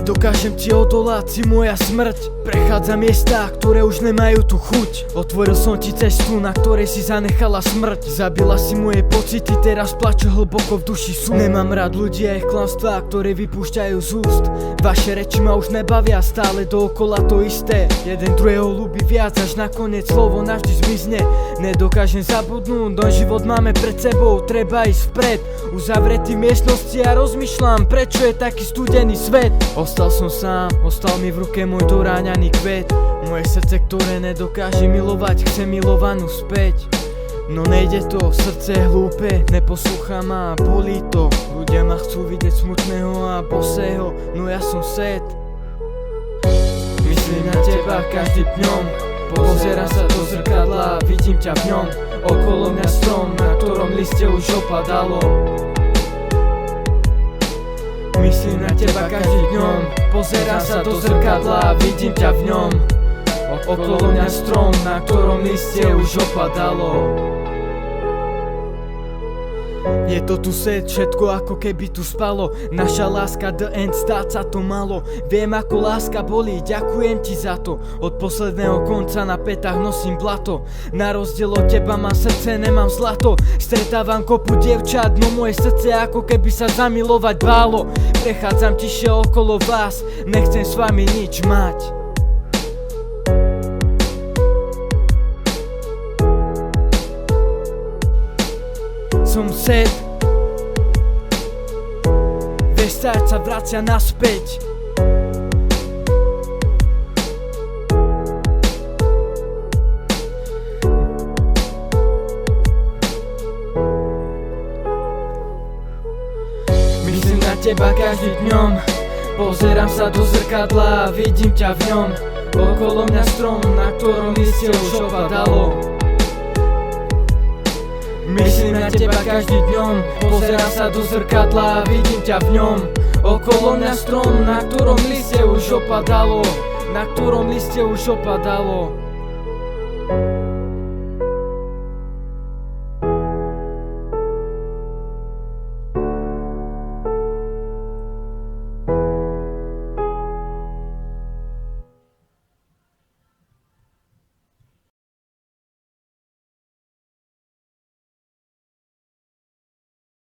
Nedokážem ti odolať, si moja smrť. Prechádzam miesta, ktoré už nemajú tú chuť. Otvoril som ti cestu, na ktorej si zanechala smrť. Zabila si moje pocity, teraz plaču hlboko v duši sú. Nemám rád ľudí a ich klamstvá, ktoré vypúšťajú z úst. Vaše reči ma už nebavia, stále dookola to isté. Jeden druhého ľúbi viac, až nakoniec slovo navždy zmizne. Nedokážem zabudnúť, no život máme pred sebou, treba ísť vpred. Uzavretý v miestnosti a rozmýšľam, prečo je taký studený svet. Ostal som sám, ostal mi v ruke môj doráňaný kvet. Moje srdce, ktoré nedokáže milovať, chce milovanú späť. No nejde to, srdce je hlúpe, neposlúcha ma, bolí to. Ľudia ma chcú vidieť smutného a bosého, no ja som set. Myslím na teba každým dňom, pozerám sa do zrkadla, vidím ťa v ňom. Okolo mňa strom, na ktorom liste už opadalo. Myslím na teba každým dňom, pozerám sa do zrkadla, vidím ťa v ňom. Okolo mňa strom, na ktorom liste už opadalo. Je to tu set, všetko ako keby tu spalo. Naša láska the end, stáť sa to malo. Viem ako láska bolí, ďakujem ti za to. Od posledného konca na petách nosím blato. Na rozdiel od teba mám srdce, nemám zlato. Stretávam kopu dievčat, no moje srdce ako keby sa zamilovať bálo. Prechádzam tiše okolo vás, nechcem s vami nič mať. Som set. Vestať sa vracia naspäť. Myslím na teba každým dňom, pozerám sa do zrkadla, vidím ťa v ňom. Okolo mňa strom, na ktorom liste už opadalo. Myslím na teba každým dňom, pozerám sa do zrkadla, vidím ťa v ňom. Okolo mňa strom, na ktorom liste už opadalo. Na ktorom liste už opadalo.